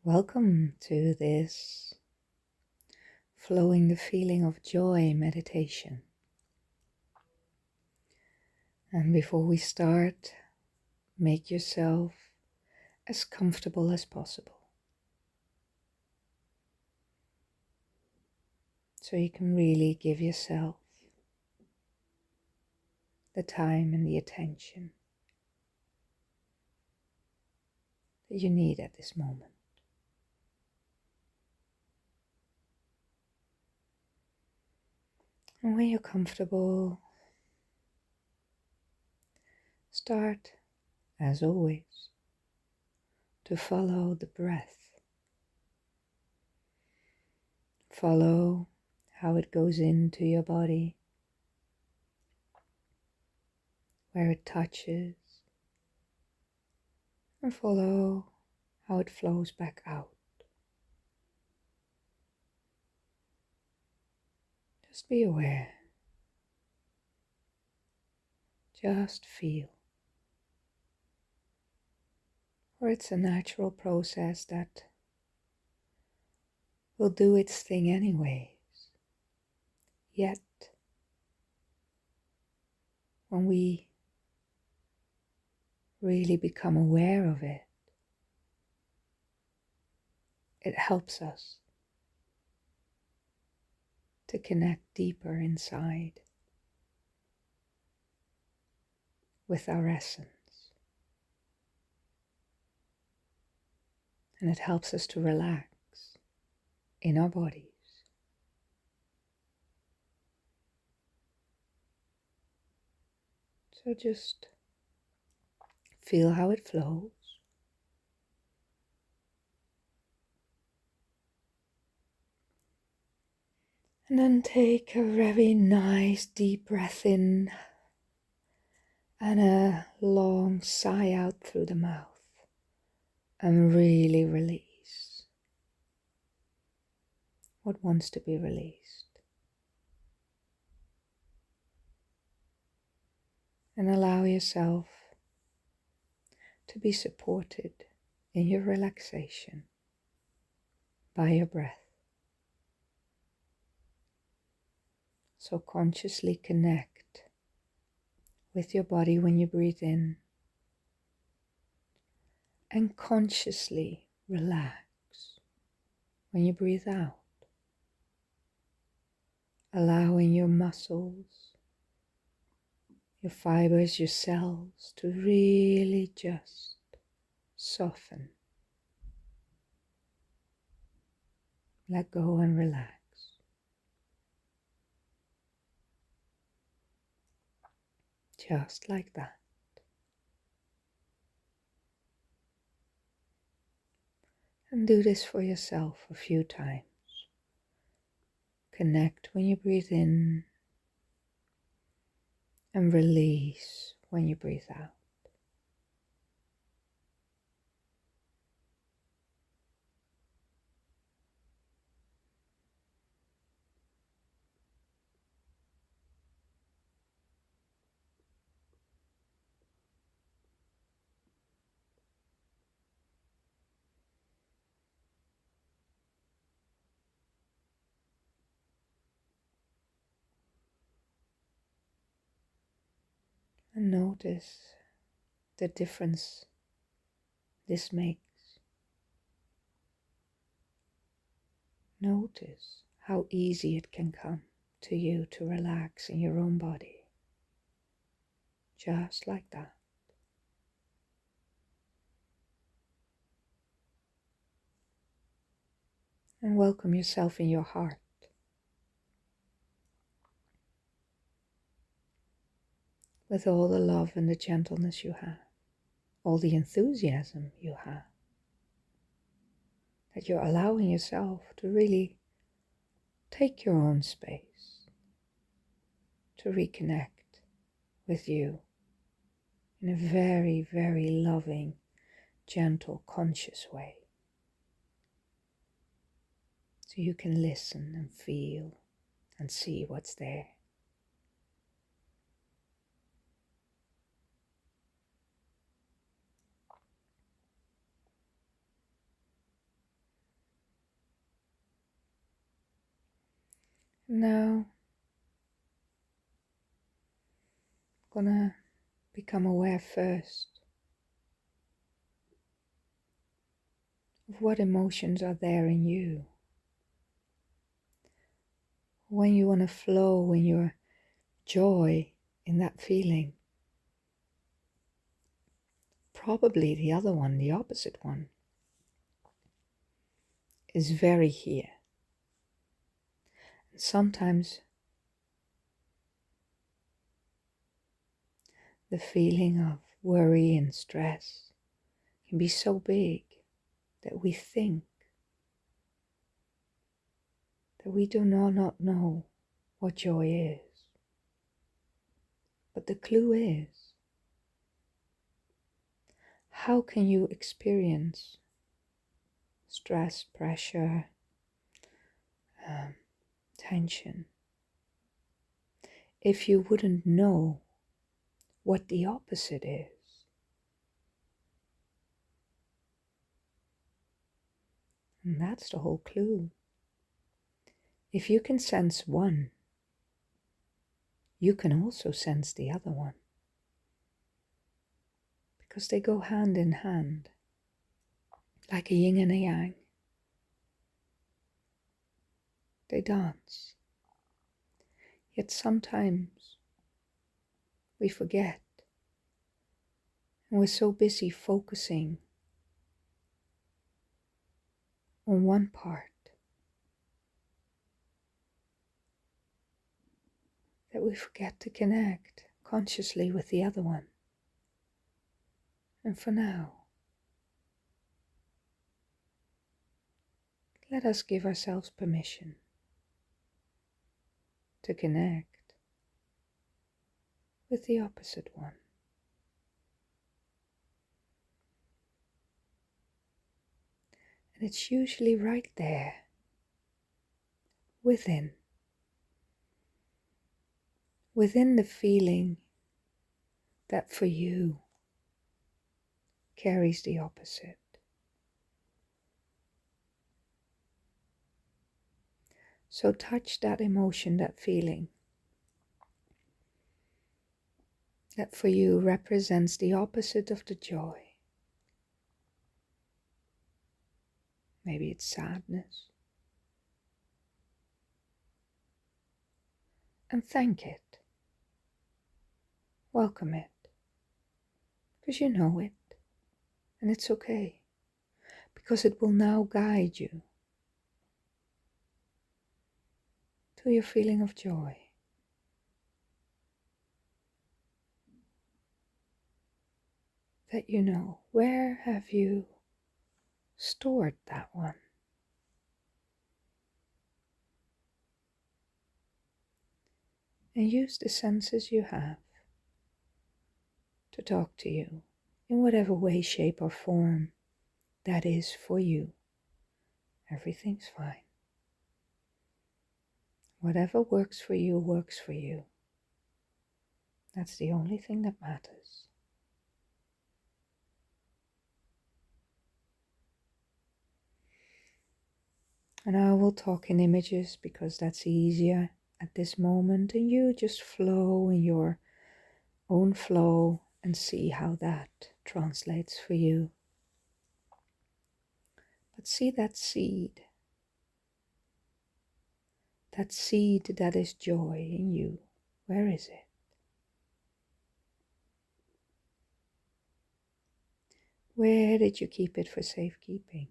Welcome to this flowing the feeling of joy meditation. And before we start, make yourself as comfortable as possible so you can really give yourself the time and the attention that you need at this moment. And when you're comfortable, start, as always, to follow the breath. Follow how it goes into your body, where it touches, and follow how it flows back out. Just be aware. Just feel. For it's a natural process that will do its thing anyways. Yet, when we really become aware of it, it helps us to connect deeper inside with our essence. And it helps us to relax in our bodies. So just feel how it flows. And then take a very nice deep breath in and a long sigh out through the mouth. And really release what wants to be released. And allow yourself to be supported in your relaxation by your breath. So consciously connect with your body when you breathe in, and consciously relax when you breathe out, allowing your muscles, your fibers, your cells to really just soften, let go and relax. Just like that. And do this for yourself a few times. Connect when you breathe in and release when you breathe out. And notice the difference this makes. Notice how easy it can come to you to relax in your own body. Just like that. And welcome yourself in your heart. With all the love and the gentleness you have. All the enthusiasm you have. That you're allowing yourself to really take your own space. To reconnect with you in a very, very loving, gentle, conscious way. So you can listen and feel and see what's there. Now, I'm gonna become aware first of what emotions are there in you. When you want to flow in your joy in that feeling, probably the other one, the opposite one, is very here. And sometimes the feeling of worry and stress can be so big that we think that we do not know what joy is. But the clue is, how can you experience stress, pressure, tension, if you wouldn't know what the opposite is? And that's the whole clue. If you can sense one, you can also sense the other one, because they go hand in hand, like a yin and a yang. They dance. Yet sometimes we forget, and we're so busy focusing on one part that we forget to connect consciously with the other one. And for now, let us give ourselves permission to connect with the opposite one. And it's usually right there, within the feeling that for you carries the opposite. So touch that emotion, that feeling that for you represents the opposite of the joy. Maybe it's sadness. And thank it. Welcome it. Because you know it. And it's okay. Because it will now guide you to your feeling of joy. That you know, where have you stored that one? And use the senses you have to talk to you in whatever way, shape, or form that is for you. Everything's fine. Whatever works for you works for you. That's the only thing that matters. And I will talk in images because that's easier at this moment, and you just flow in your own flow and see how that translates for you. But see that seed that is joy in you. Where is it? Where did you keep it for safekeeping?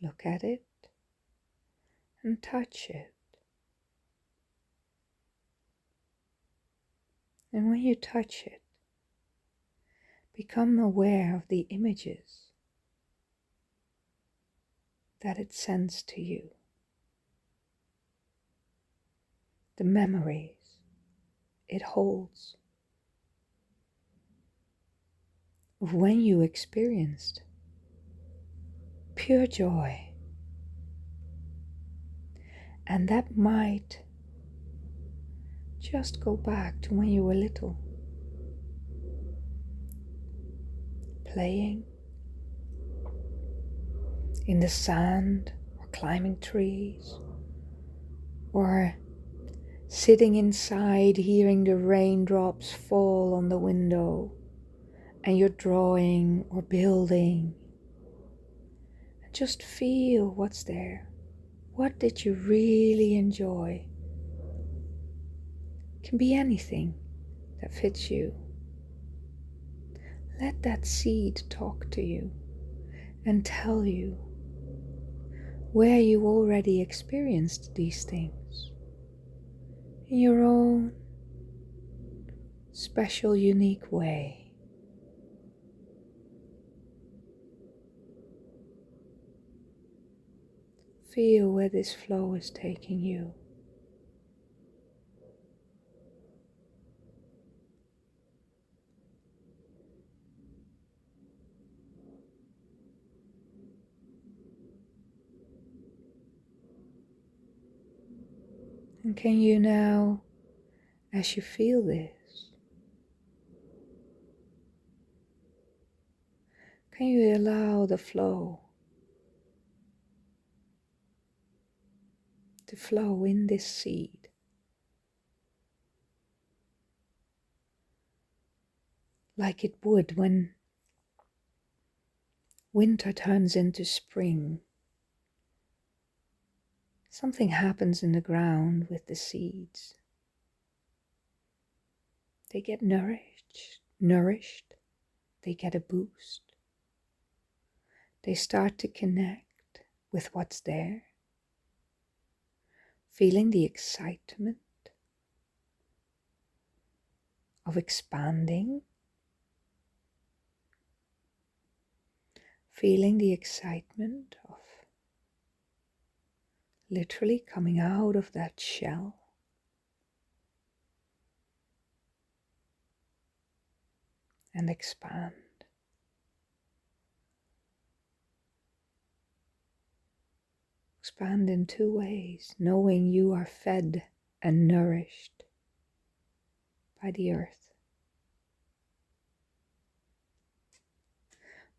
Look at it and touch it. And when you touch it, become aware of the images that it sends to you, the memories it holds of when you experienced pure joy. And that might just go back to when you were little, playing, in the sand, or climbing trees, or sitting inside hearing the raindrops fall on the window and you're drawing or building. And just feel what's there. What did you really enjoy? It can be anything that fits you. Let that seed talk to you and tell you where you already experienced these things in your own special, unique way. Feel where this flow is taking you. And can you now, as you feel this, can you allow the flow to flow in this seed? Like it would when winter turns into spring. Something happens in the ground with the seeds. They get nourished, they get a boost. They start to connect with what's there, feeling the excitement of expanding, feeling the excitement of literally coming out of that shell. And expand. Expand in two ways, knowing you are fed and nourished by the earth,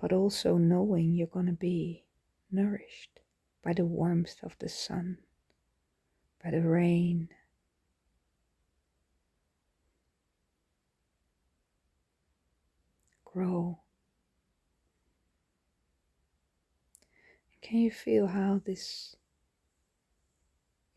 but also knowing you're going to be nourished by the warmth of the sun, by the rain, grow. Can you feel how this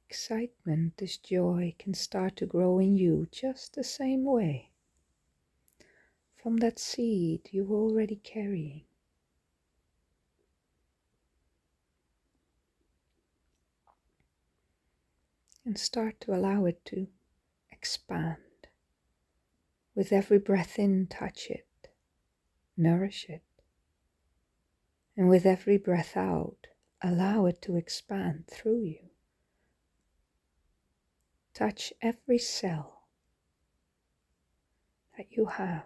excitement, this joy can start to grow in you just the same way from that seed you're already carrying? And start to allow it to expand. With every breath in, touch it, nourish it. And with every breath out, allow it to expand through you. Touch every cell that you have.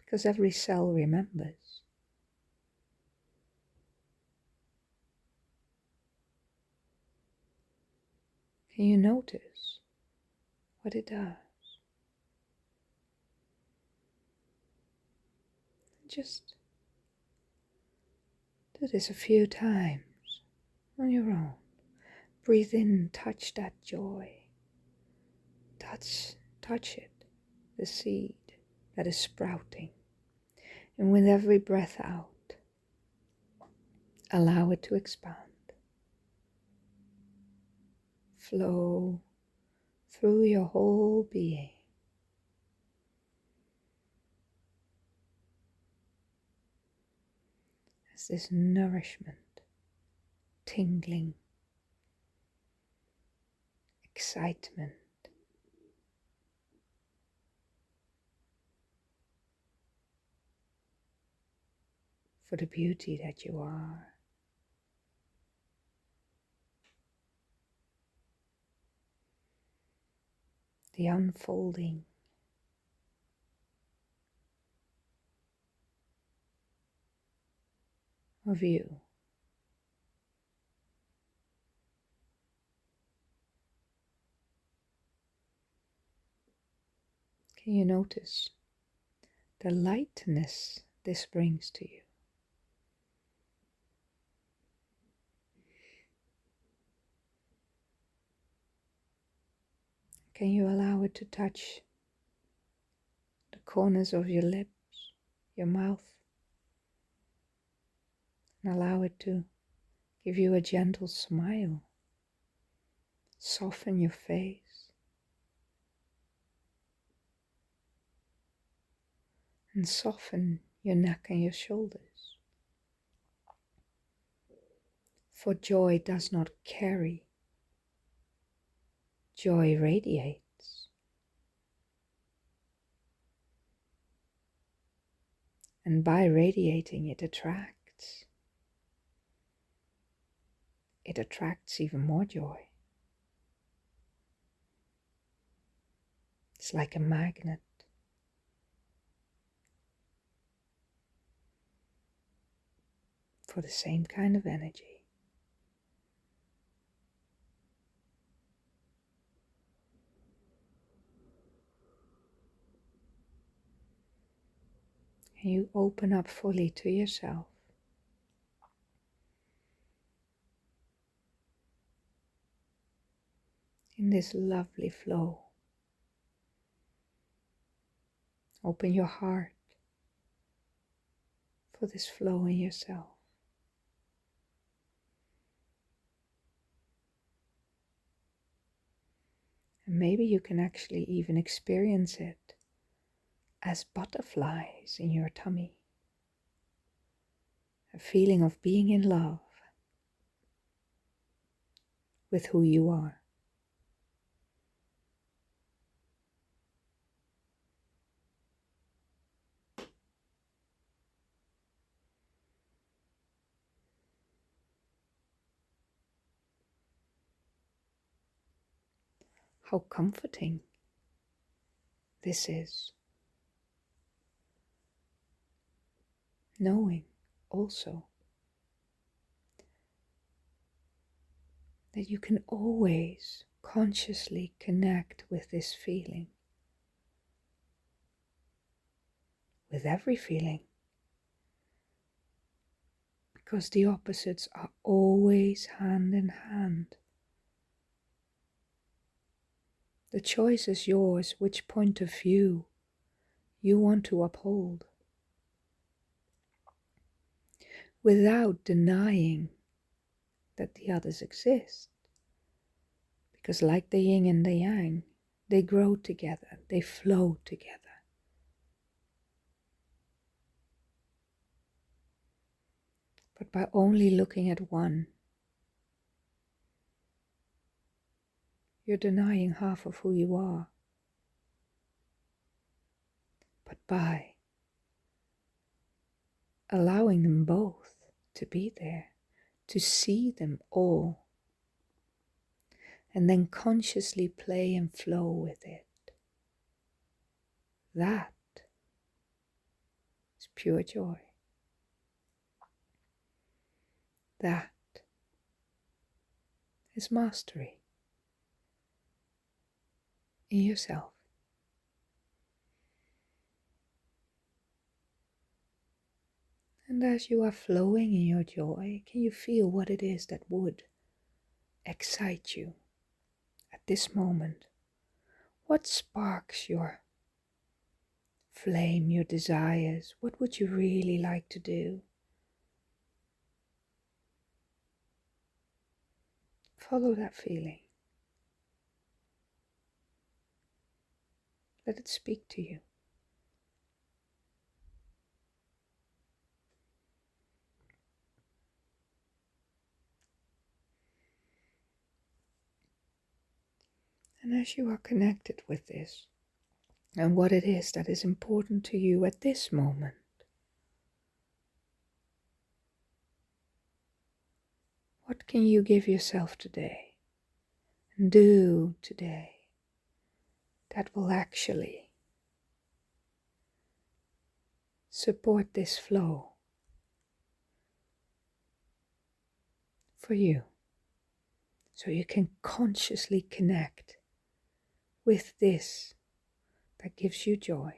Because every cell remembers. Can you notice what it does? Just do this a few times on your own. Breathe in, touch that joy. Touch it, the seed that is sprouting. And with every breath out, allow it to expand. Flow through your whole being. As this nourishment, tingling, excitement, for the beauty that you are. The unfolding of you. Can you notice the lightness this brings to you? Can you allow it to touch the corners of your lips, your mouth, and allow it to give you a gentle smile, soften your face, and soften your neck and your shoulders. For joy does not carry, joy radiates. And by radiating, it attracts. It attracts even more joy. It's like a magnet. For the same kind of energy. And you open up fully to yourself. In this lovely flow. Open your heart for this flow in yourself. And maybe you can actually even experience it as butterflies in your tummy. A feeling of being in love with who you are. How comforting this is. Knowing also that you can always consciously connect with this feeling. With every feeling. Because the opposites are always hand in hand. The choice is yours which point of view you want to uphold. Without denying that the others exist. Because like the yin and the yang, they grow together, they flow together. But by only looking at one, you're denying half of who you are. But by allowing them both to be there, to see them all, and then consciously play and flow with it, that is pure joy. That is mastery in yourself. And as you are flowing in your joy, can you feel what it is that would excite you at this moment? What sparks your flame, your desires? What would you really like to do? Follow that feeling. Let it speak to you. And as you are connected with this, and what it is that is important to you at this moment, what can you give yourself today, and do today, that will actually support this flow for you, so you can consciously connect with this that gives you joy,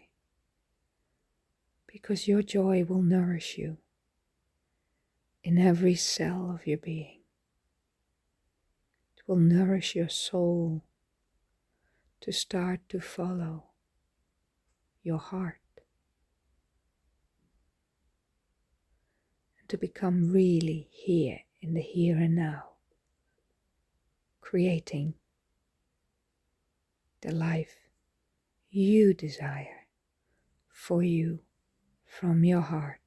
because your joy will nourish you in every cell of your being. It will nourish your soul to start to follow your heart and to become really here in the here and now, creating the life you desire for you from your heart,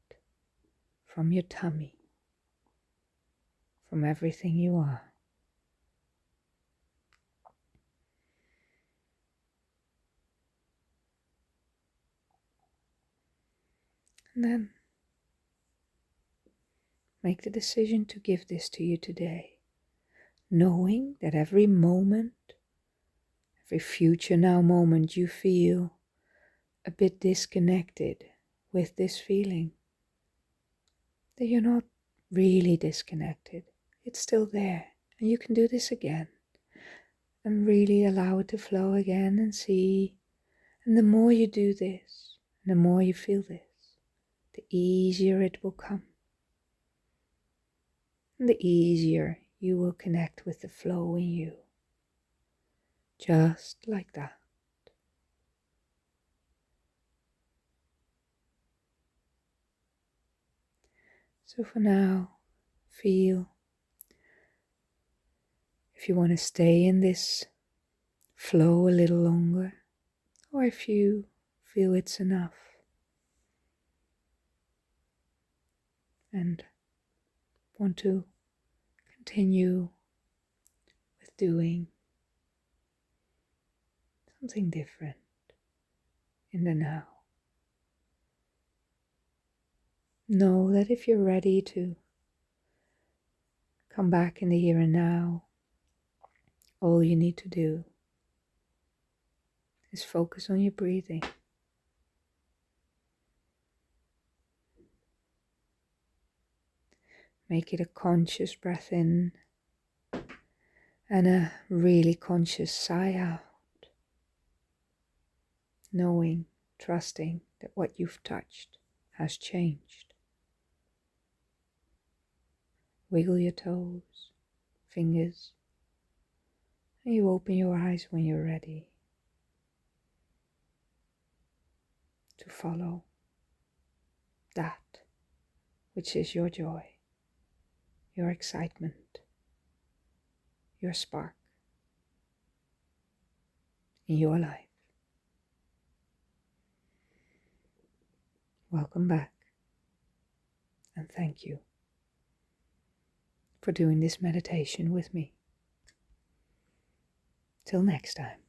from your tummy, from everything you are. And then make the decision to give this to you today, knowing that every moment, every future now moment you feel a bit disconnected with this feeling, that you're not really disconnected. It's still there, and you can do this again and really allow it to flow again and see. And the more you do this, and the more you feel this, the easier it will come. And the easier you will connect with the flow in you. Just like that. So for now, feel if you want to stay in this flow a little longer, or if you feel it's enough and want to continue with doing something different in the now. Know that if you're ready to come back in the here and now, all you need to do is focus on your breathing. Make it a conscious breath in and a really conscious sigh out. Knowing, trusting that what you've touched has changed. Wiggle your toes, fingers, and you open your eyes when you're ready to follow that which is your joy, your excitement, your spark in your life. Welcome back, and thank you for doing this meditation with me. Till next time.